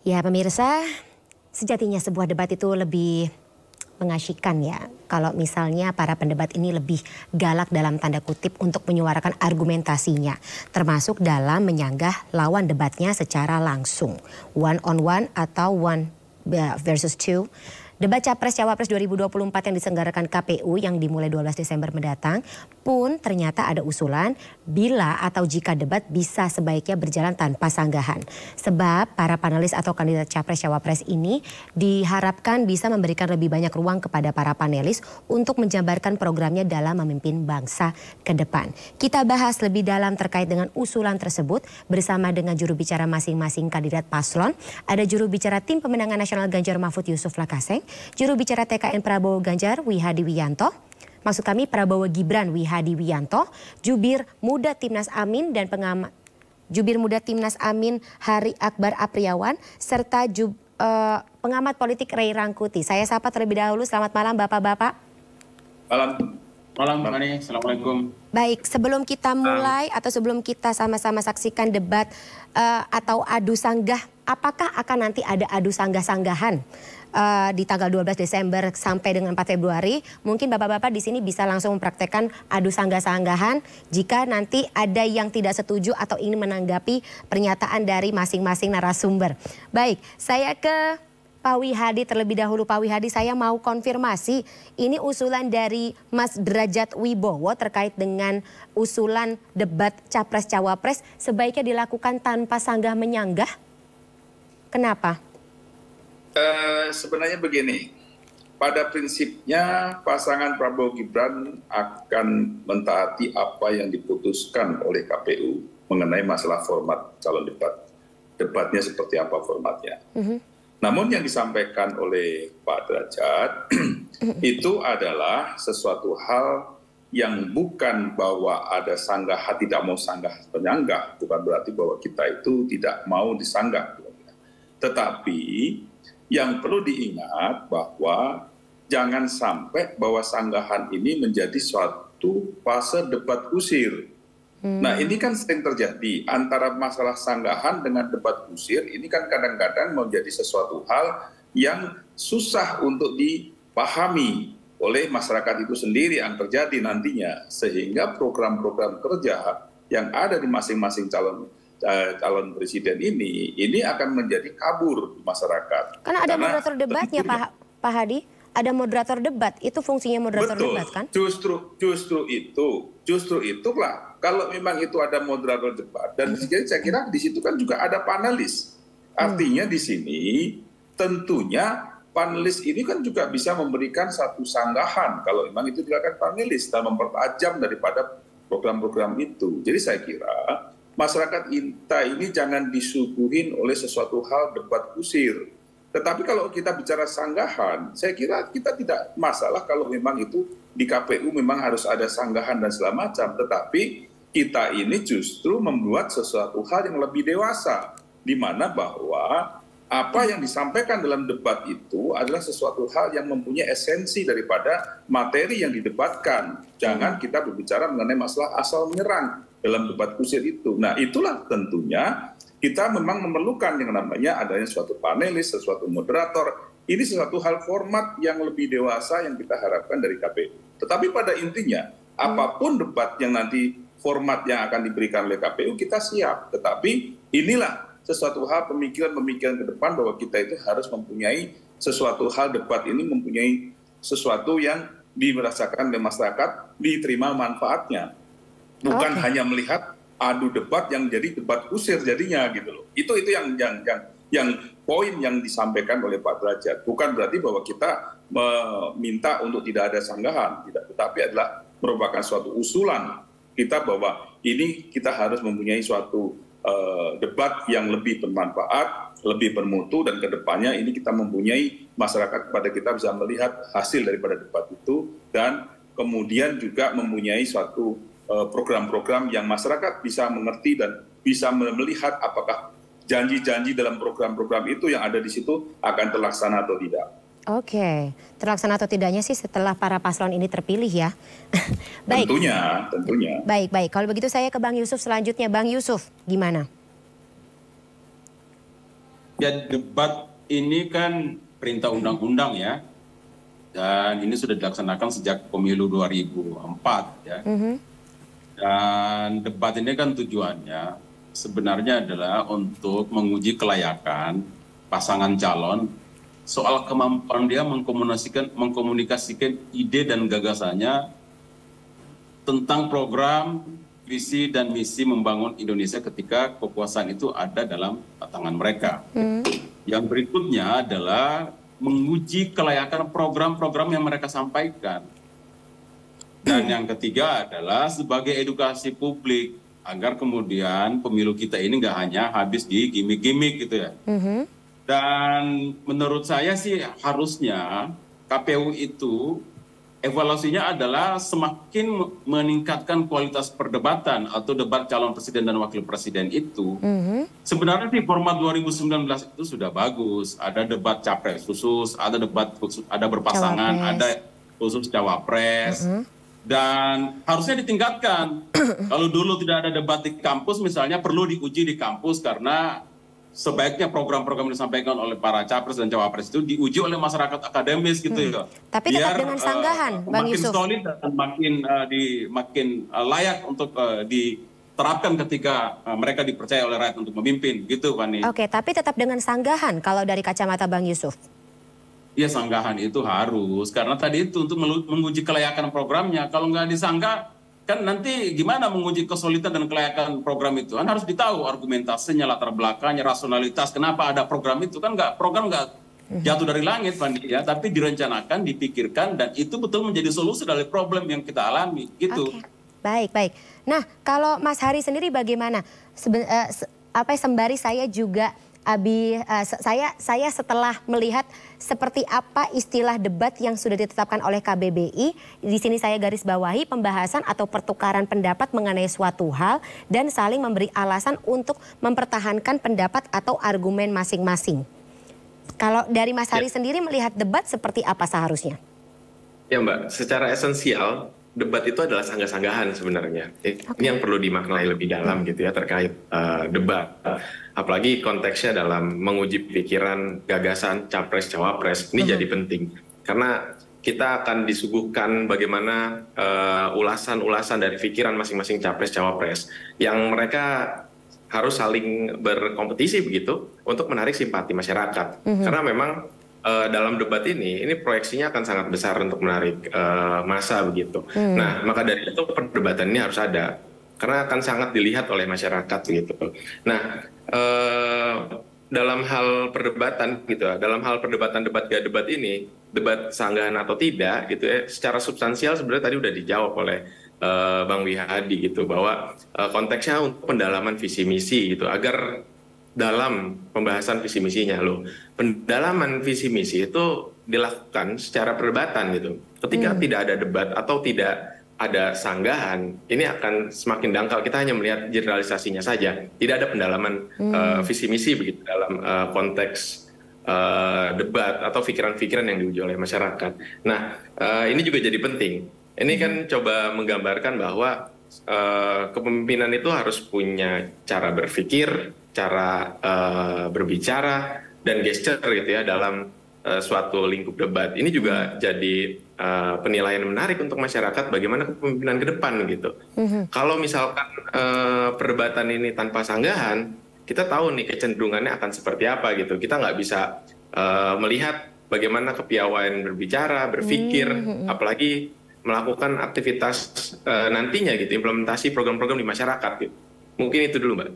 Ya pemirsa, sejatinya sebuah debat itu lebih mengasyikkan ya. Kalau misalnya para pendebat ini lebih galak dalam tanda kutip untuk menyuarakan argumentasinya. Termasuk dalam menyanggah lawan debatnya secara langsung. One on one atau one versus two. Debat Capres-Cawapres 2024 yang diselenggarakan KPU yang dimulai 12 Desember mendatang pun ternyata ada usulan bila atau jika debat bisa sebaiknya berjalan tanpa sanggahan. Sebab para panelis atau kandidat Capres-Cawapres ini diharapkan bisa memberikan lebih banyak ruang kepada para panelis untuk menjabarkan programnya dalam memimpin bangsa ke depan. Kita bahas lebih dalam terkait dengan usulan tersebut bersama dengan juru bicara masing-masing kandidat paslon. Ada juru bicara tim pemenangan nasional Ganjar Mahfud Yusuf Lakaseng, juru bicara TKN Prabowo Ganjar Wihadi Wiyanto, maksud kami Prabowo Gibran Wihadi Wiyanto, jubir muda Timnas Amin dan jubir muda Timnas Amin Hari Akbar Apriawan, serta pengamat politik Ray Rangkuti. Saya sapa terlebih dahulu, selamat malam Bapak-Bapak. Malam Fani, Assalamualaikum. Baik, sebelum kita mulai atau sebelum kita sama-sama saksikan debat atau adu sanggah, apakah akan nanti ada adu sanggah-sanggahan di tanggal 12 Desember sampai dengan 4 Februari? Mungkin Bapak-Bapak di sini bisa langsung mempraktekkan adu sanggah-sanggahan jika nanti ada yang tidak setuju atau ingin menanggapi pernyataan dari masing-masing narasumber. Baik, saya ke Pak Wihadi terlebih dahulu. Pak Wihadi, saya mau konfirmasi, ini usulan dari Mas Derajat Wibowo terkait dengan usulan debat Capres-Cawapres sebaiknya dilakukan tanpa sanggah menyanggah. Kenapa? Sebenarnya begini, pada prinsipnya pasangan Prabowo Gibran akan mentaati apa yang diputuskan oleh KPU mengenai masalah format calon debat. Debatnya seperti apa formatnya. Namun yang disampaikan oleh Pak Derajat itu adalah sesuatu hal yang bukan bahwa ada sanggah, tidak mau sanggah penyanggah. Bukan berarti bahwa kita itu tidak mau disanggah. Tetapi yang perlu diingat bahwa jangan sampai bahwa sanggahan ini menjadi suatu fase debat kusir. Nah ini kan sering terjadi antara masalah sanggahan dengan debat kusir. Ini kan kadang-kadang menjadi sesuatu hal yang susah untuk dipahami oleh masyarakat itu sendiri yang terjadi nantinya. Sehingga program-program kerja yang ada di masing-masing calon presiden ini akan menjadi kabur di masyarakat. Karena ada moderator debatnya Pak Hadi. Ada moderator debat, itu fungsinya moderator debat kan? Justru itulah kalau memang itu ada moderator debat dan saya kira di situ kan juga ada panelis. Artinya di sini tentunya panelis ini kan juga bisa memberikan satu sanggahan kalau memang itu dilakukan panelis dan mempertajam daripada program-program itu. Jadi saya kira masyarakat kita ini jangan disuguhin oleh sesuatu hal debat kusir. Tetapi kalau kita bicara sanggahan, saya kira kita tidak masalah kalau memang itu di KPU memang harus ada sanggahan dan segala macam. Tetapi kita ini justru membuat sesuatu hal yang lebih dewasa. Di mana bahwa apa yang disampaikan dalam debat itu adalah sesuatu hal yang mempunyai esensi daripada materi yang didebatkan. Jangan kita berbicara mengenai masalah asal menyerang dalam debat kusir itu. Nah itulah tentunya kita memang memerlukan yang namanya adanya suatu panelis, sesuatu moderator. Ini sesuatu hal format yang lebih dewasa yang kita harapkan dari KPU. Tetapi pada intinya, apapun debat yang nanti format yang akan diberikan oleh KPU, kita siap. Tetapi inilah sesuatu hal pemikiran-pemikiran ke depan bahwa kita itu harus mempunyai sesuatu hal debat ini mempunyai sesuatu yang dirasakan oleh masyarakat, diterima manfaatnya. Bukan hanya melihat adu debat yang jadi debat kusir jadinya gitu loh. Itu yang poin yang disampaikan oleh Pak Derajat. Bukan berarti bahwa kita meminta untuk tidak ada sanggahan, tidak, tetapi adalah merupakan suatu usulan kita bahwa ini kita harus mempunyai suatu debat yang lebih bermanfaat, lebih bermutu, dan kedepannya ini kita mempunyai masyarakat kepada kita bisa melihat hasil daripada debat itu dan kemudian juga mempunyai suatu program-program yang masyarakat bisa mengerti dan bisa melihat apakah janji-janji dalam program-program itu yang ada di situ akan terlaksana atau tidak. Oke, terlaksana atau tidaknya sih setelah para paslon ini terpilih ya. Baik. Tentunya. Baik. Kalau begitu saya ke Bang Yusuf selanjutnya. Bang Yusuf, gimana? Ya, debat ini kan perintah undang-undang ya, dan ini sudah dilaksanakan sejak pemilu 2004 ya. Dan debat ini kan tujuannya sebenarnya adalah untuk menguji kelayakan pasangan calon soal kemampuan dia mengkomunikasikan ide dan gagasannya tentang program, visi dan misi membangun Indonesia ketika kekuasaan itu ada dalam tangan mereka. Yang berikutnya adalah menguji kelayakan program-program yang mereka sampaikan. Dan yang ketiga adalah sebagai edukasi publik agar kemudian pemilu kita ini nggak hanya habis di gimmick-gimmick gitu ya. Dan menurut saya sih harusnya KPU itu evaluasinya adalah semakin meningkatkan kualitas perdebatan atau debat calon presiden dan wakil presiden itu. Sebenarnya di format 2019 itu sudah bagus. Ada debat capres khusus, ada debat khusus, ada berpasangan, ada khusus cawapres. Dan harusnya ditingkatkan. Kalau dulu tidak ada debat di kampus misalnya, perlu diuji di kampus karena sebaiknya program-program yang disampaikan oleh para capres dan cawapres itu diuji oleh masyarakat akademis gitu ya. Tapi tetap dengan sanggahan, Bang Yusuf. Makin solid dan makin layak untuk diterapkan ketika mereka dipercaya oleh rakyat untuk memimpin gitu, Fani. Oke, tapi tetap dengan sanggahan kalau dari kacamata Bang Yusuf. Ya, sanggahan itu harus karena tadi itu untuk menguji kelayakan programnya. Kalau nggak disanggah kan nanti gimana menguji kesolidan dan kelayakan program itu? Kan harus ditahu argumentasinya, latar belakangnya, rasionalitas. Kenapa ada program itu? Kan program nggak jatuh dari langit, Fandi, ya, tapi direncanakan, dipikirkan, dan itu betul menjadi solusi dari problem yang kita alami, gitu. Oke. Baik. Nah, kalau Mas Hari sendiri bagaimana? Sembari saya juga saya setelah melihat seperti apa istilah debat yang sudah ditetapkan oleh KBBI, di sini saya garis bawahi pembahasan atau pertukaran pendapat mengenai suatu hal dan saling memberi alasan untuk mempertahankan pendapat atau argumen masing-masing. Kalau dari Mas Hari sendiri melihat debat seperti apa seharusnya? Ya Mbak, secara esensial debat itu adalah sanggah-sanggahan sebenarnya. Ini yang perlu dimaknai lebih dalam gitu ya terkait debat. Apalagi konteksnya dalam menguji pikiran, gagasan, capres-cawapres. Ini jadi penting. Karena kita akan disuguhkan bagaimana ulasan-ulasan dari pikiran masing-masing capres-cawapres yang mereka harus saling berkompetisi begitu untuk menarik simpati masyarakat. Karena memang dalam debat ini proyeksinya akan sangat besar untuk menarik massa begitu. Nah, maka dari itu perdebatan ini harus ada karena akan sangat dilihat oleh masyarakat gitu. Nah, dalam hal perdebatan gitu, dalam hal perdebatan debat ini, debat sanggahan atau tidak gitu ya, secara substansial sebenarnya tadi udah dijawab oleh Bang Wihadi gitu bahwa konteksnya untuk pendalaman visi misi gitu agar dalam pembahasan visi misinya pendalaman visi misi itu dilakukan secara perdebatan gitu. Ketika tidak ada debat atau tidak ada sanggahan, ini akan semakin dangkal. Kita hanya melihat generalisasinya saja, tidak ada pendalaman visi misi begitu dalam konteks debat atau pikiran-pikiran yang diuji oleh masyarakat. Nah, ini juga jadi penting. Ini kan coba menggambarkan bahwa kepemimpinan itu harus punya cara berpikir, cara berbicara dan gesture gitu ya dalam suatu lingkup debat. Ini juga jadi penilaian menarik untuk masyarakat bagaimana kepemimpinan ke depan gitu. Kalau misalkan perdebatan ini tanpa sanggahan, kita tahu nih kecenderungannya akan seperti apa gitu. Kita nggak bisa melihat bagaimana kepiawaian berbicara, berpikir, apalagi melakukan aktivitas nantinya gitu, implementasi program-program di masyarakat gitu. Mungkin itu dulu, Mbak.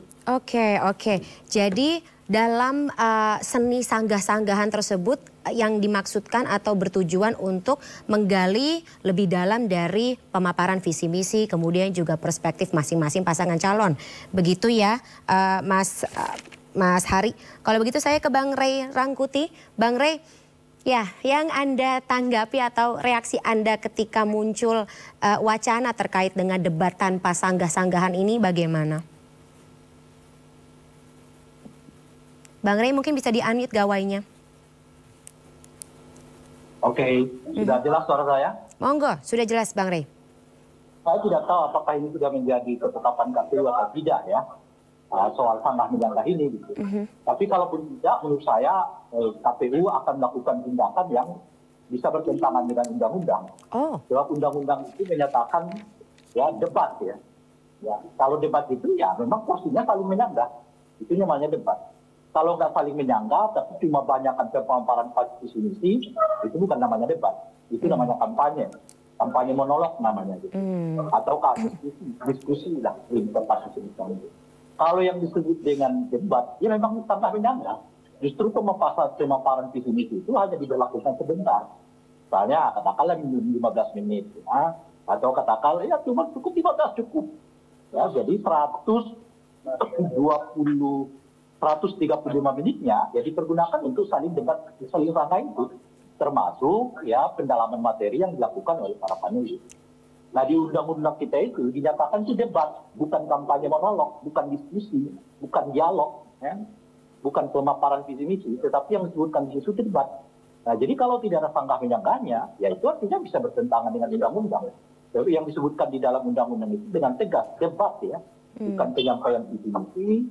Oke. Jadi dalam seni sanggah-sanggahan tersebut yang dimaksudkan atau bertujuan untuk menggali lebih dalam dari pemaparan visi misi, kemudian juga perspektif masing-masing pasangan calon. Begitu ya, Mas Hari. Kalau begitu saya ke Bang Ray Rangkuti. Bang Ray, ya, yang Anda tanggapi atau reaksi Anda ketika muncul wacana terkait dengan debat tanpa sanggah-sanggahan ini bagaimana? Bang Ray mungkin bisa di-unmute gawainya. Oke, sudah jelas suara saya? Monggo, sudah jelas Bang Ray. Saya tidak tahu apakah ini sudah menjadi ketetapan KPU atau tidak ya. soal sanggah menyanggah ini gitu. Tapi kalaupun tidak, menurut saya KPU akan melakukan tindakan yang bisa bertentangan dengan undang-undang. Sebab undang-undang itu menyatakan ya debat ya. Ya, kalau debat itu ya memang porsinya saling menyanggah. Itu namanya debat. Kalau nggak saling menyanggah, tapi cuma banyakkan pemaparan visi misi, itu bukan namanya debat. Itu namanya kampanye. Kampanye monolog namanya gitu. Atau diskusi lah, lebih tepat disebutkan itu. Kalau yang disebut dengan debat, ya memang sangat menyanggah. Justru pemaparan visi misi itu hanya diberlakukan sebentar. Misalnya katakanlah 15 menit, ya. Atau katakanlah ya cuma cukup 15 cukup. Ya, jadi 135 menitnya ya dipergunakan untuk saling debat, saling rangka itu. Termasuk ya pendalaman materi yang dilakukan oleh para panelis. Nah di undang-undang kita itu dinyatakan itu debat, bukan kampanye monolog, bukan diskusi, bukan dialog, ya. Bukan pemaparan visi misi, tetapi yang disebutkan di situ debat. Nah jadi kalau tidak ada sanggah menyanggahnya, ya itu artinya bisa bertentangan dengan undang-undang. Jadi yang disebutkan di dalam undang-undang itu dengan tegas debat ya, bukan penyampaian visi misi,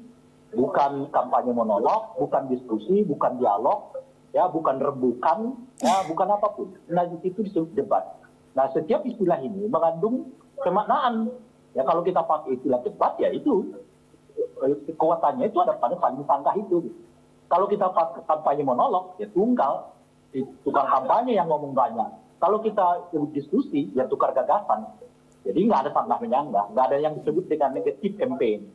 bukan kampanye monolog, bukan diskusi, bukan dialog, ya bukan rebukan, ya bukan apapun. Nah di situ disebut debat. Nah setiap istilah ini mengandung pemaknaan. Ya kalau kita pakai istilah debat ya itu kekuatannya itu ada pada saling sanggah itu. Kalau kita pakai kampanye monolog ya tunggal, tukar kampanye yang ngomong banyak. Kalau kita diskusi ya tukar gagasan. Jadi nggak ada sanggah menyanggah, nggak ada yang disebut dengan negatif campaign.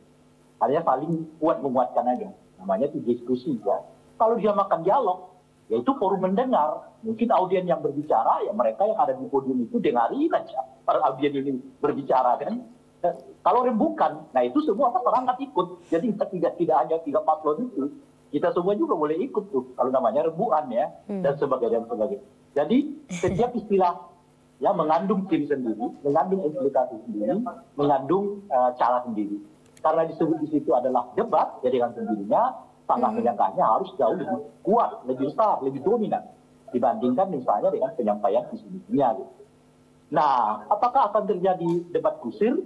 Hanya saling kuat menguatkan aja. Namanya itu diskusi ya. Kalau dia makan dialog, yaitu forum mendengar. Mungkin audien yang berbicara, ya mereka yang ada di podium itu dengarin aja. Para audien ini berbicara kan. Kalau rembukan, nah itu semua perangkat ikut. Jadi tidak hanya 3 paslon itu. Kita semua juga boleh ikut tuh. Kalau namanya rembukan ya. Dan sebagainya. Jadi setiap istilah ya mengandung tim sendiri, mengandung implikasi sendiri, mengandung cara sendiri. Karena disebut di situ adalah debat, ya dengan sendirinya sanggah menyanggahnya harus jauh lebih kuat, lebih besar, lebih dominan dibandingkan misalnya dengan penyampaian visi misinya. Gitu. Nah, apakah akan terjadi debat kusir?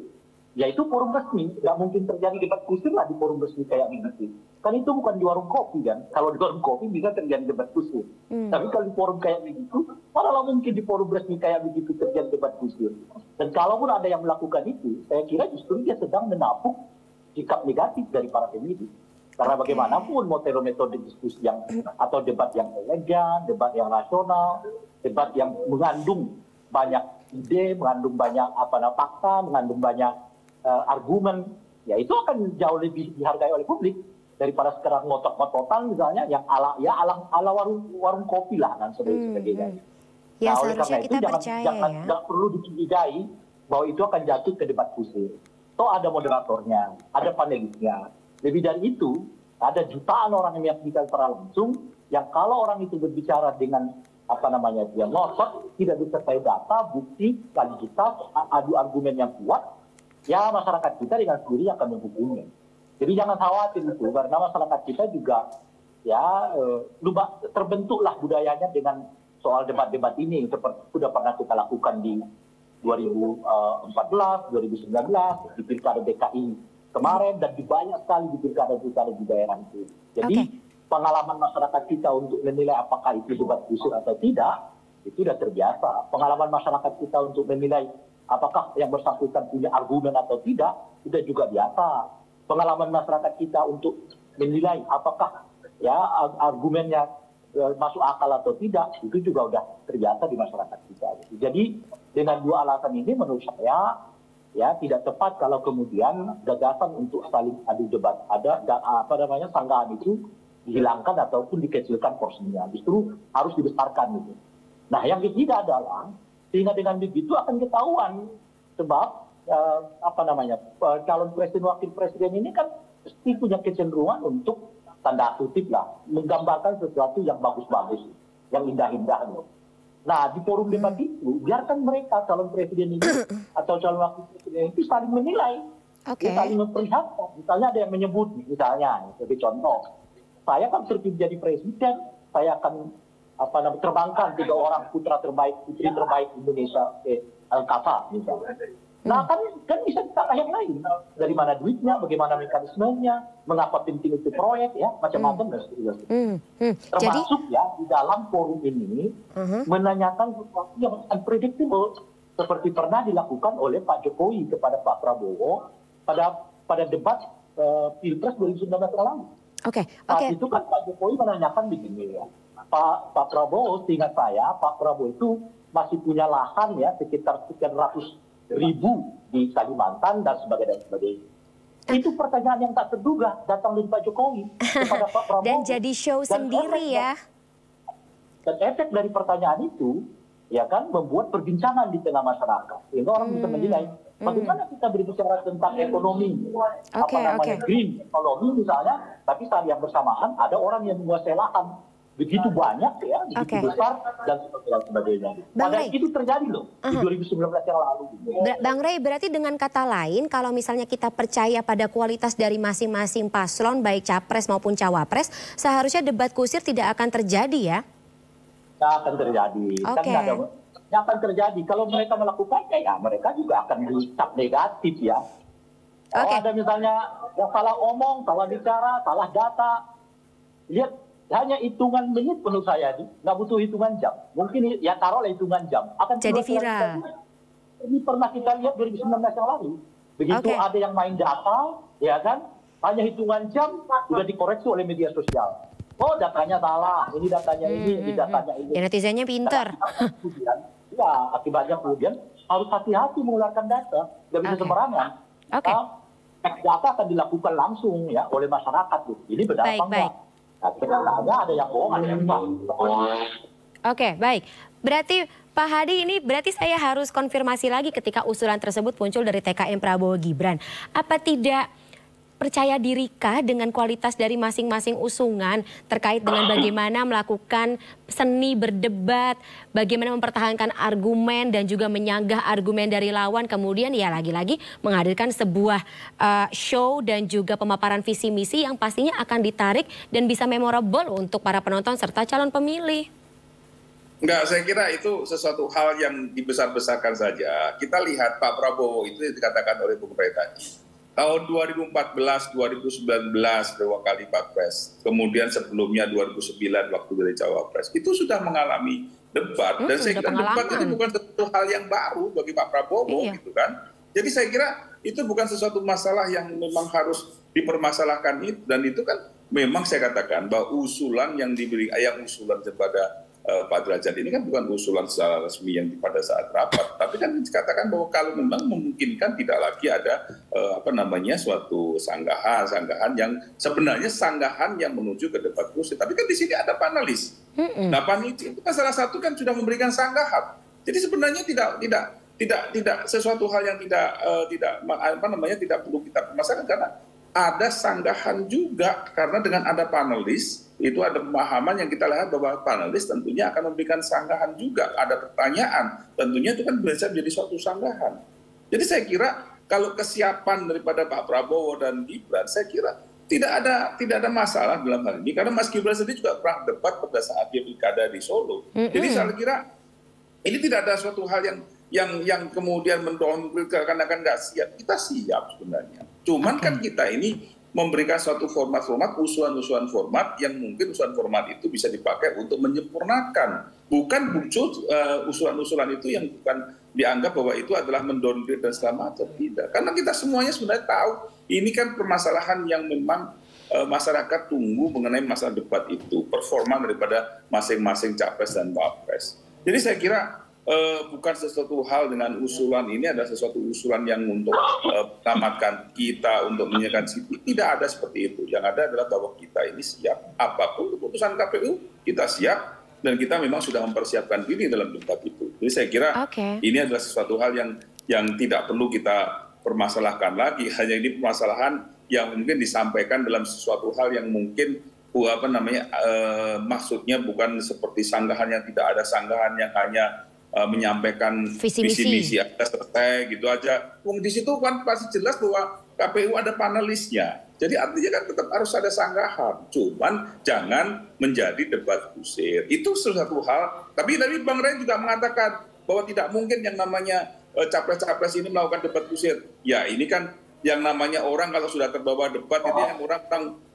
Yaitu forum resmi, nggak mungkin terjadi debat kusir lah di forum resmi kayak begitu. Kan itu bukan di warung kopi kan? Kalau di warung kopi bisa terjadi debat kusir. Tapi kalau di forum kayak begitu, malah mungkin di forum resmi kayak begitu terjadi debat kusir. Dan kalaupun ada yang melakukan itu, saya kira justru dia sedang menapuk sikap negatif dari para pemilih. Karena bagaimanapun metode diskusi yang atau debat yang elegan, debat yang rasional, debat yang mengandung banyak ide, mengandung banyak fakta, mengandung banyak argumen, ya itu akan jauh lebih dihargai oleh publik daripada sekarang ngotot-ngototan misalnya yang ala warung kopi lah dan sebagainya. Ya, nah oleh karena itu jangan perlu dicurigai bahwa itu akan jatuh ke debat kusir. Toh ada moderatornya, ada panelisnya. Lebih dari itu, ada jutaan orang yang menyaksikan secara langsung, yang kalau orang itu berbicara dengan dia ngotot, tidak disertai data, bukti, validitas, adu argumen yang kuat, ya masyarakat kita dengan sendiri akan menghukumnya. Jadi jangan khawatir itu, karena masyarakat kita juga ya terbentuklah budayanya dengan soal debat-debat ini, seperti sudah pernah kita lakukan di 2014, 2019, di Pilkada DKI kemarin, dan di banyak sekali di pilkada-pilkada di daerah itu. Jadi pengalaman masyarakat kita untuk menilai apakah itu debat kusir atau tidak, itu sudah terbiasa. Pengalaman masyarakat kita untuk menilai apakah yang bersangkutan punya argumen atau tidak, sudah juga biasa. Pengalaman masyarakat kita untuk menilai apakah ya argumennya masuk akal atau tidak, itu juga sudah terbiasa di masyarakat kita. Jadi dengan dua alasan ini menurut saya ya tidak tepat kalau kemudian gagasan untuk saling adu debat sanggahan itu dihilangkan ataupun dikecilkan porsinya. Justru harus dibesarkan gitu. Nah yang ketiga adalah sehingga dengan begitu akan ketahuan sebab calon presiden wakil presiden ini kan pasti punya kecenderungan untuk tanda kutip lah menggambarkan sesuatu yang bagus-bagus, yang indah-indah. Nah di forum debat itu biarkan mereka calon presiden ini atau calon wakil presiden itu saling menilai, saling memperlihatkan. Misalnya ada yang menyebut, misalnya sebagai contoh, saya kan terpilih jadi presiden, saya akan terbangkan 3 orang putri terbaik Indonesia, Al-Kafa misalnya. Nah kan bisa ditanya yang lain, dari mana duitnya, bagaimana mekanismenya, mengapa penting itu proyek, ya macam-macam dan seterusnya. Termasuk ya di dalam forum ini menanyakan sesuatu yang unpredictable seperti pernah dilakukan oleh Pak Jokowi kepada Pak Prabowo pada debat Pilpres 2019 yang lalu. Saat itu kan Pak Jokowi menanyakan begini ya, Pak Prabowo, seingat saya, Pak Prabowo itu masih punya lahan ya sekitar sekian ratus ribu di Kalimantan dan sebagainya. Itu pertanyaan yang tak terduga datang dari Pak Jokowi kepada Pak Prabowo. Dan jadi show sendiri ya. Dan efek dari pertanyaan itu ya kan membuat perbincangan di tengah masyarakat. Sehingga orang bisa menilai bagaimana kita berbicara tentang ekonomi, green ekonomi misalnya, tapi saat yang bersamaan ada orang yang menguasai lahan begitu banyak ya, begitu besar dan sebagainya. Padahal itu terjadi loh di 2019 yang lalu. Bang Rey, berarti dengan kata lain, kalau misalnya kita percaya pada kualitas dari masing-masing paslon, baik capres maupun cawapres, seharusnya debat kusir tidak akan terjadi ya? Tidak akan terjadi. Yang akan terjadi kalau mereka melakukannya ya mereka juga akan dicap negatif ya. Kalau ada misalnya yang salah omong, salah bicara, salah data, lihat hanya hitungan menit menurut saya nggak butuh hitungan jam. Mungkin ya taruhlah hitungan jam. Akan jadi viral. Ini pernah kita lihat 2019 yang lalu. Begitu ada yang main data, ya kan, hanya hitungan jam sudah dikoreksi oleh media sosial. Oh datanya salah, ini datanya ini datanya ini. Ya netizennya pinter. Ya akibatnya kemudian harus hati-hati mengeluarkan data, nggak bisa sembarangan. Data akan dilakukan langsung ya oleh masyarakat. Ini benar apa enggak? Ada yang bohong, ada yang baik. Berarti Pak Hadi, ini berarti saya harus konfirmasi lagi ketika usulan tersebut muncul dari TKN Prabowo Gibran. Apa tidak percaya dirikah dengan kualitas dari masing-masing usungan terkait dengan bagaimana melakukan seni berdebat, bagaimana mempertahankan argumen dan juga menyanggah argumen dari lawan, kemudian ya lagi-lagi menghadirkan sebuah show dan juga pemaparan visi misi yang pastinya akan ditarik dan bisa memorable untuk para penonton serta calon pemilih? Enggak, saya kira itu sesuatu hal yang dibesar-besarkan saja. Kita lihat Pak Prabowo itu dikatakan oleh Bung Rey tadi. Tahun 2014, 2019 dua kali Pak Pres, kemudian sebelumnya 2009 waktu dari Cawapres, itu sudah mengalami debat. Dan saya kira debat itu bukan sesuatu hal yang baru bagi Pak Prabowo, gitu kan. Jadi saya kira itu bukan sesuatu masalah yang memang harus dipermasalahkan itu. Dan itu kan memang saya katakan bahwa usulan yang diberi, usulan kepada Pak Derajat ini kan bukan usulan secara resmi yang pada saat rapat, tapi kan dikatakan bahwa kalau memang memungkinkan tidak lagi ada suatu sanggahan yang sebenarnya sanggahan yang menuju ke debat kusir. Tapi kan di sini ada panelis. Nah panelis itu kan salah satu kan sudah memberikan sanggahan. Jadi sebenarnya tidak sesuatu hal yang tidak perlu kita permasalahkan karena ada sanggahan juga karena dengan ada panelis itu ada pemahaman yang kita lihat bahwa panelis tentunya akan memberikan sanggahan juga, ada pertanyaan, tentunya itu kan bisa menjadi suatu sanggahan. Jadi saya kira kalau kesiapan daripada Pak Prabowo dan Gibran, saya kira tidak ada masalah dalam hal ini karena Mas Gibran sendiri juga pernah debat pada saat dia pilkada di Solo. Jadi saya kira ini tidak ada suatu hal yang kemudian mendorong karena kan nggak siap. Kita siap sebenarnya. Cuman kan kita ini memberikan suatu format-format, usulan-usulan format yang mungkin usulan format itu bisa dipakai untuk menyempurnakan. Bukan muncul usulan-usulan itu yang bukan dianggap bahwa itu adalah mendowngrade dan segala macam. Tidak. Karena kita semuanya sebenarnya tahu ini kan permasalahan yang memang masyarakat tunggu mengenai masalah debat itu. Performa daripada masing-masing capres dan wapres. Jadi saya kira bukan sesuatu hal dengan usulan ini ada sesuatu usulan yang untuk tamatkan kita untuk menyiapkan situ. Tidak ada seperti itu. Yang ada adalah bahwa kita ini siap apapun keputusan KPU kita siap dan kita memang sudah mempersiapkan diri dalam debat itu. Jadi saya kira ini adalah sesuatu hal yang tidak perlu kita permasalahkan lagi. Hanya ini permasalahan yang mungkin disampaikan dalam sesuatu hal yang mungkin maksudnya bukan seperti sanggahan yang tidak ada sanggahan yang hanya menyampaikan visi misi selesai gitu aja. Di situ kan pasti jelas bahwa KPU ada panelisnya. Jadi artinya kan tetap harus ada sanggahan. Cuman jangan menjadi debat kusir. Itu sesuatu hal. Tapi Bang Rey juga mengatakan bahwa tidak mungkin yang namanya capres-capres ini melakukan debat kusir. Ya ini kan yang namanya orang kalau sudah terbawa debat ini yang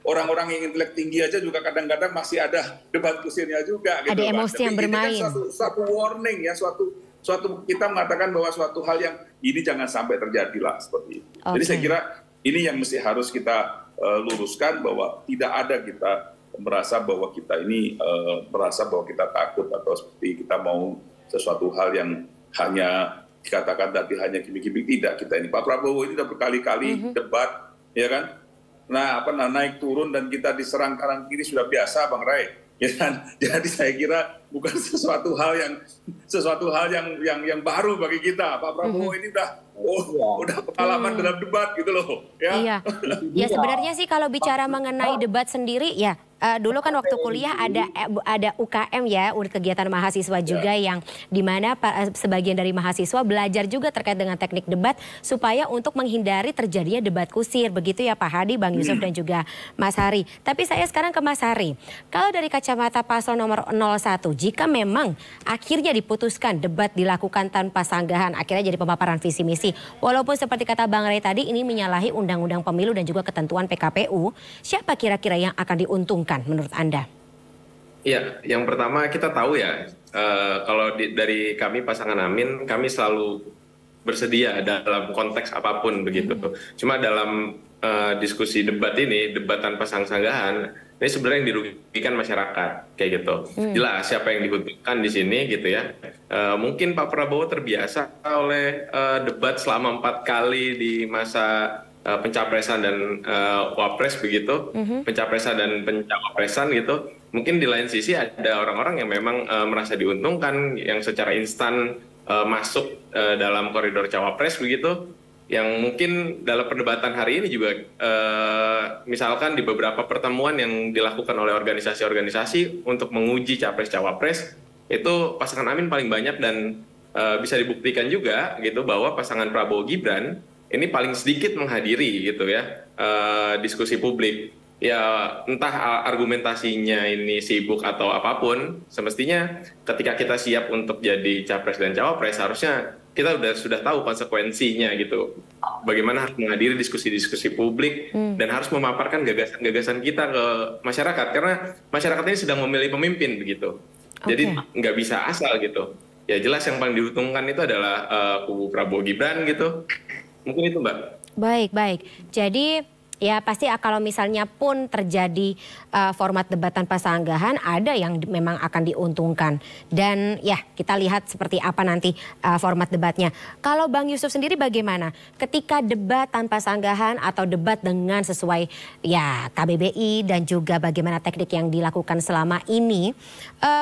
orang-orang yang intelek tinggi aja juga kadang-kadang masih ada debat kusirnya juga. Ada gitu, emosi yang bermain. Ini kan suatu warning ya, suatu kita mengatakan bahwa suatu hal yang ini jangan sampai terjadi lah seperti itu. Jadi saya kira ini yang mesti harus kita luruskan, bahwa tidak ada kita merasa bahwa kita ini merasa bahwa kita takut atau seperti kita mau sesuatu hal yang hanya dikatakan tadi hanya gimmick-gimmick. Tidak, kita ini Pak Prabowo ini sudah berkali-kali debat, ya kan? Nah, naik turun dan kita diserang kanan kiri sudah biasa, Bang Ray, ya kan? Jadi saya kira bukan sesuatu hal yang baru bagi kita. Pak Prabowo ini udah pengalaman dalam debat gitu loh, ya. Iya. Ya sebenarnya sih kalau bicara mengenai debat sendiri ya. Dulu kan waktu kuliah ada UKM ya, unit kegiatan mahasiswa juga yang dimana sebagian dari mahasiswa belajar juga terkait dengan teknik debat supaya untuk menghindari terjadinya debat kusir, begitu ya Pak Hadi, Bang Yusuf dan juga Mas Hari. Tapi saya sekarang ke Mas Hari, kalau dari kacamata paslon nomor 01, jika memang akhirnya diputuskan debat dilakukan tanpa sanggahan, akhirnya jadi pemaparan visi misi, walaupun seperti kata Bang Ray tadi ini menyalahi undang-undang pemilu dan juga ketentuan PKPU, siapa kira-kira yang akan diuntungkan menurut Anda? Ya, yang pertama kita tahu ya, kalau dari kami pasangan Amin, kami selalu bersedia dalam konteks apapun begitu. Cuma dalam diskusi debat ini, debat tanpa sanggahan, ini sebenarnya yang dirugikan masyarakat, kayak gitu. Jelas siapa yang diuntungkan di sini gitu ya. Mungkin Pak Prabowo terbiasa oleh debat selama 4 kali di masa pencapresan dan wapres begitu, pencapresan dan pencawapresan gitu. Mungkin di lain sisi ada orang-orang yang memang merasa diuntungkan, yang secara instan masuk dalam koridor cawapres begitu, yang mungkin dalam perdebatan hari ini juga misalkan di beberapa pertemuan yang dilakukan oleh organisasi-organisasi untuk menguji capres-cawapres, itu pasangan Amin paling banyak dan bisa dibuktikan juga gitu bahwa pasangan Prabowo Gibran ini paling sedikit menghadiri gitu ya diskusi publik. Ya entah argumentasinya ini sibuk atau apapun, semestinya ketika kita siap untuk jadi capres dan cawapres harusnya kita sudah tahu konsekuensinya gitu. Bagaimana harus menghadiri diskusi-diskusi publik dan harus memaparkan gagasan-gagasan kita ke masyarakat, karena masyarakat ini sedang memilih pemimpin begitu. Jadi nggak bisa asal gitu. Ya jelas yang paling diuntungkan itu adalah kubu Prabowo Gibran gitu. Mungkin itu Mbak. Baik. Jadi ya pasti kalau misalnya pun terjadi format debat tanpa sanggahan, ada yang memang akan diuntungkan. Dan ya kita lihat seperti apa nanti format debatnya. Kalau Bang Yusuf sendiri bagaimana? Ketika debat tanpa sanggahan atau debat dengan sesuai ya KBBI dan juga bagaimana teknik yang dilakukan selama ini.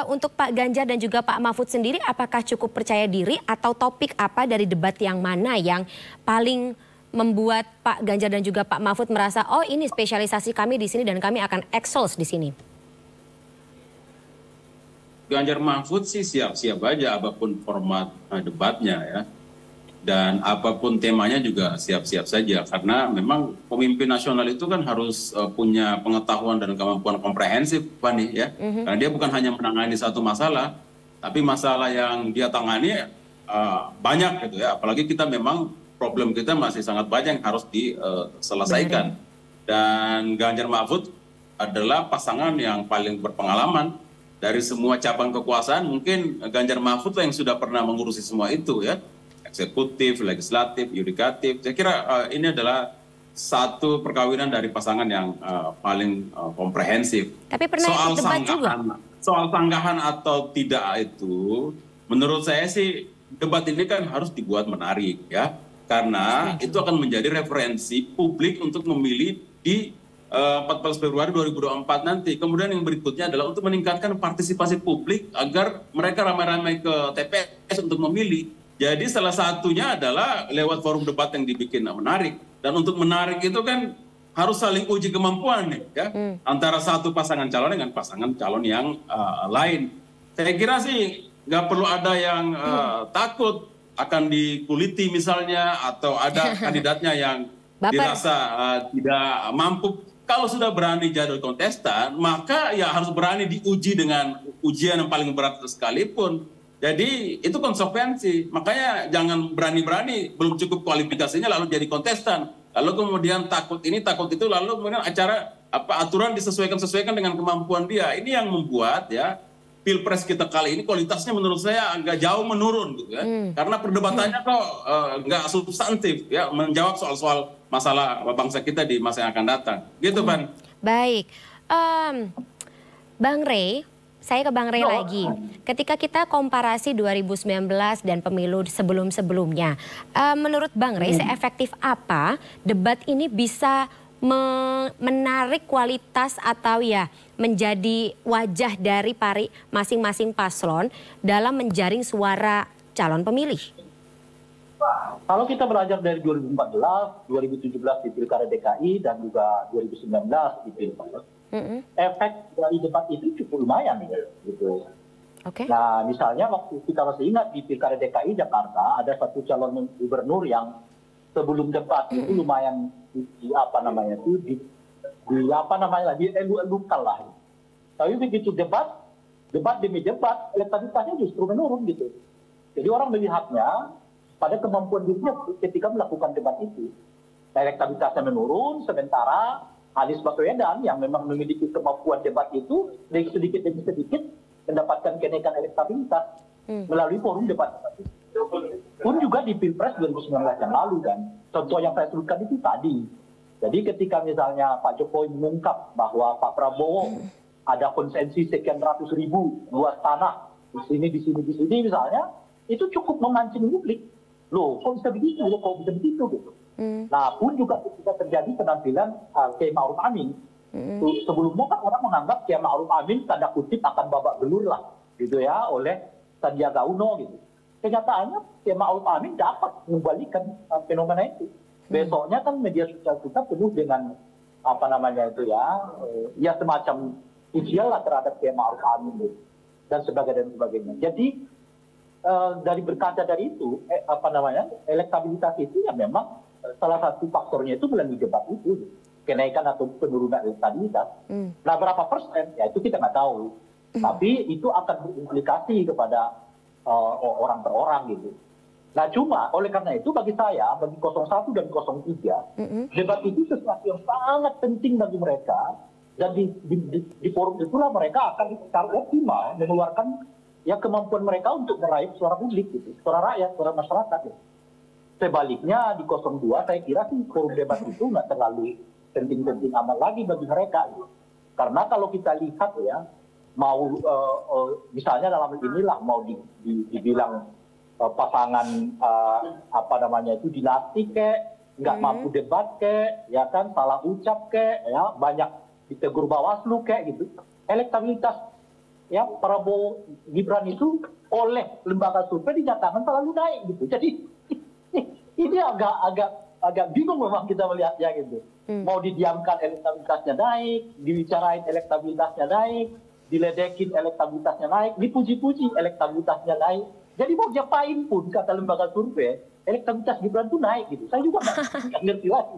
Untuk Pak Ganjar dan juga Pak Mahfud sendiri, apakah cukup percaya diri atau topik apa dari debat yang mana yang paling membuat Pak Ganjar dan juga Pak Mahfud merasa oh ini spesialisasi kami di sini dan kami akan excels di sini? Ganjar Mahfud sih siap-siap aja apapun format debatnya ya. Dan apapun temanya juga siap-siap saja. Karena memang pemimpin nasional itu kan harus punya pengetahuan dan kemampuan komprehensif, Fani ya. Karena dia bukan hanya menangani satu masalah, tapi masalah yang dia tangani banyak gitu ya. Apalagi kita memang problem kita masih sangat banyak yang harus diselesaikan. Dan Ganjar Mahfud adalah pasangan yang paling berpengalaman dari semua cabang kekuasaan. Mungkin Ganjar Mahfud yang sudah pernah mengurusi semua itu ya, eksekutif, legislatif, yudikatif. Saya kira ini adalah satu perkawinan dari pasangan yang paling komprehensif. Tapi pernah ikut debat juga? Soal sanggahan atau tidak itu, menurut saya sih debat ini kan harus dibuat menarik ya. Karena itu akan menjadi referensi publik untuk memilih di 14 Februari 2024 nanti. Kemudian yang berikutnya adalah untuk meningkatkan partisipasi publik agar mereka ramai-ramai ke TPS untuk memilih. Jadi salah satunya adalah lewat forum debat yang dibikin menarik. Dan untuk menarik itu kan harus saling uji kemampuan nih, ya, antara satu pasangan calon dengan pasangan calon yang lain. Saya kira sih nggak perlu ada yang takut akan dikuliti misalnya, atau ada kandidatnya yang dirasa tidak mampu. Kalau sudah berani jadi kontestan, maka ya harus berani diuji dengan ujian yang paling berat sekalipun. Jadi itu konsekuensi. Makanya jangan berani-berani belum cukup kualifikasinya lalu jadi kontestan. Lalu kemudian takut ini takut itu lalu kemudian aturan disesuaikan dengan kemampuan dia. Ini yang membuat ya Pilpres kita kali ini kualitasnya menurut saya agak jauh menurun gitu ya. Karena perdebatannya kok nggak substantif ya menjawab soal-soal masalah bangsa kita di masa yang akan datang. Gitu, Ban. Baik. Bang Rey, saya ke Bang Rey lagi. Ketika kita komparasi 2019 dan pemilu sebelum-sebelumnya, menurut Bang Rey seefektif apa debat ini bisa menarik kualitas atau ya menjadi wajah dari masing-masing paslon dalam menjaring suara calon pemilih? Kalau kita belajar dari 2014, 2017 di Pilkada DKI dan juga 2019 di Pilpres, efek dari debat itu cukup lumayan gitu. Nah misalnya waktu kita masih ingat di Pilkada DKI Jakarta ada satu calon gubernur yang sebelum debat itu lumayan dielu-elukan lah. Tapi begitu debat demi debat, elektabilitasnya justru menurun gitu. Jadi orang melihatnya pada kemampuan dirinya ketika melakukan debat itu. Elektabilitasnya menurun, sementara Anies Baswedan yang memang memiliki kemampuan debat itu sedikit demi sedikit mendapatkan kenaikan elektabilitas melalui forum debat. Pun juga di Pilpres 2019 yang lalu kan. Contoh yang saya sebutkan itu tadi. Jadi ketika misalnya Pak Jokowi mengungkap bahwa Pak Prabowo ada konsensi sekian ratus ribu luas tanah di sini misalnya, itu cukup memancing publik. Loh, kok bisa begitu? Loh, kok bisa begitu? Gitu. Nah, pun juga ketika terjadi penampilan Kiai Ma'ruf Amin. Sebelumnya kan orang menganggap Kiai Ma'ruf Amin tanda kutip akan babak belur lah, gitu ya, oleh Sandiaga Uno gitu. Kenyataannya Kiai Ma'ruf Amin dapat mengembalikan fenomena itu. Besoknya kan media sosial kita penuh dengan ya semacam ideal lah terhadap Kiai Ma'ruf Amin gitu, dan sebagainya. Jadi dari berkaca dari itu elektabilitas itu ya memang salah satu faktornya itu melalui debat itu, kenaikan atau penurunan elektabilitas. Nah berapa persen ya itu kita nggak tahu, tapi itu akan berimplikasi kepada orang per orang gitu. Nah cuma oleh karena itu bagi saya, bagi 01 dan 03, debat itu sesuatu yang sangat penting bagi mereka, dan di forum itulah mereka akan secara optimal mengeluarkan ya kemampuan mereka untuk meraih suara publik gitu, suara rakyat, suara masyarakat gitu. Sebaliknya di 02 saya kira sih forum debat itu nggak terlalu penting-penting amat lagi bagi mereka gitu. Karena kalau kita lihat ya, mau misalnya dalam inilah mau dibilang pasangan itu dinasti nggak mampu debat ya kan, salah ucap ya banyak ditegur Bawaslu gitu. Elektabilitas ya Prabowo Gibran itu oleh lembaga survei dinyatakan selalu naik gitu. Jadi ini agak bingung memang kita melihatnya gitu. Mau didiamkan elektabilitasnya naik, dibicarain elektabilitasnya naik, diledekin elektabilitasnya naik, dipuji-puji elektabilitasnya naik. Jadi mau diapain pun kata lembaga survei, elektabilitas Gibran itu naik gitu. Saya juga nggak ngerti lagi.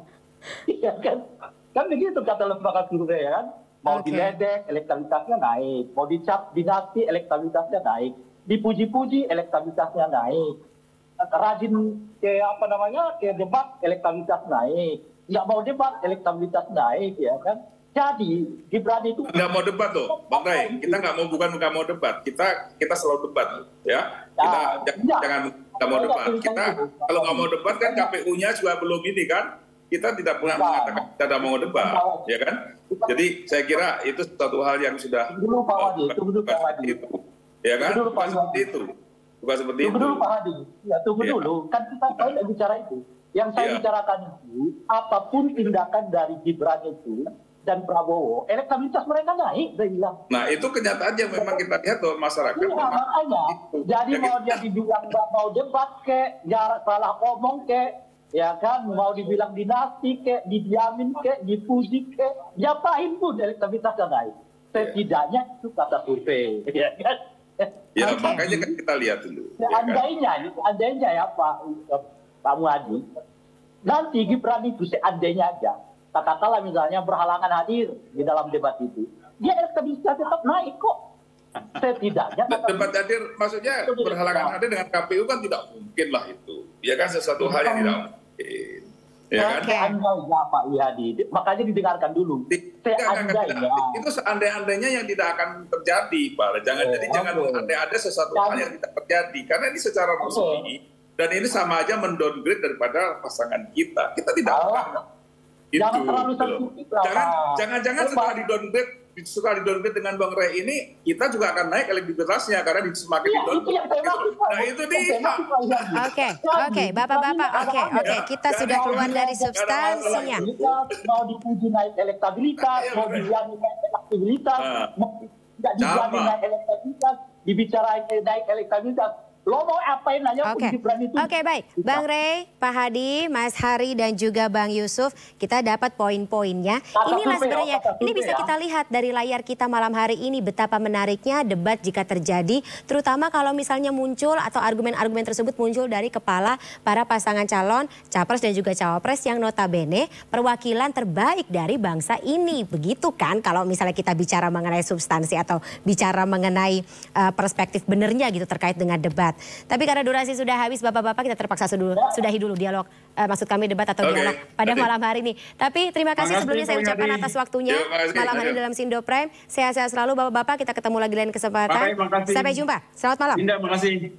Ya kan begitu kata lembaga survei ya kan. Mau diledek elektabilitasnya naik, mau dicap dinasti elektabilitasnya naik, dipuji-puji elektabilitasnya naik, rajin kayak debat elektabilitas naik, nggak mau debat elektabilitas naik ya kan. Jadi Gibran itu nggak mau debat tuh, Bang Ray. Kita nggak mau debat. Kita selalu debat, ya. Jangan nggak mau debat. Kita kalau nggak mau debat kan KPU-nya juga belum ini kan. Kita tidak pernah mengatakan kita tidak mau debat, ya kan? Jadi saya kira itu satu hal yang sudah tunggu Pak Hadi. Ya kan? Bukan seperti itu. Tunggu dulu Pak Hadi. Ya tunggu dulu. Kan kita tidak bicara itu. Yang saya bicarakan itu, apapun tindakan dari Gibran itu dan Prabowo, elektabilitas mereka naik, saya bilang. Nah itu kenyataan yang memang kita lihat bahwa masyarakat. Iya, makanya. Jadi mau dia dibilang nggak mau debat jarak salah ngomong ya kan, mau dibilang dinasti didiamin dipuji diapain pun elektabilitasnya naik. Setidaknya itu kata survei, ya kan? Ya makanya kan kita lihat dulu. Seandainya ya Pak Muhadi, nanti Gibran itu seandainya aja, katakanlah misalnya berhalangan hadir di dalam debat itu, dia elektabilitasnya tetap naik kok. setidaknya Debat hadir maksudnya berhalangan hadir dengan KPU kan tidak mungkin lah itu. Ya kan sesuatu hal yang tidak mungkin. Ya kan? Seandainya Pak Wihadi, makanya didengarkan dulu. Seandainya. Itu seandai-andainya yang tidak akan terjadi, Pak. Jangan andai-andai sesuatu hal yang tidak terjadi. Karena ini secara resmi dan ini sama aja mendowngrade daripada pasangan kita. Kita tidak akan. Jangan terlalu sensitif lah, Jangan-jangan setelah di-downgrade dengan Bang Rey ini, kita juga akan naik elektabilitasnya karena semakin di-downgrade. Nah itu dia. Oke, Bapak-Bapak, oke, kita sudah keluar dari substansinya. Mau dipuji naik elektabilitas, mau dijamin naik elektabilitas, mau tidak dijamin naik elektabilitas, dibicarain naik elektabilitas. Lo mau apain aja Gibran itu? Oke, baik. Bang Rey, Pak Hadi, Mas Hari, dan juga Bang Yusuf, kita dapat poin-poinnya. Inilah sebenarnya, ini bisa kita lihat dari layar kita malam hari ini betapa menariknya debat jika terjadi, terutama kalau misalnya muncul atau argumen-argumen tersebut muncul dari kepala para pasangan calon, capres dan juga cawapres yang notabene perwakilan terbaik dari bangsa ini. Begitu kan kalau misalnya kita bicara mengenai substansi atau bicara mengenai perspektif benernya gitu terkait dengan debat. Tapi karena durasi sudah habis, Bapak-Bapak, kita terpaksa sudahi dulu dialog, maksud kami debat atau dialog pada malam hari ini. Tapi terima kasih sebelumnya saya ucapkan atas waktunya malam hari dalam Sindo Prime. Sehat-sehat selalu Bapak-Bapak, kita ketemu lagi lain kesempatan. Sampai jumpa, selamat malam. Indah, makasih.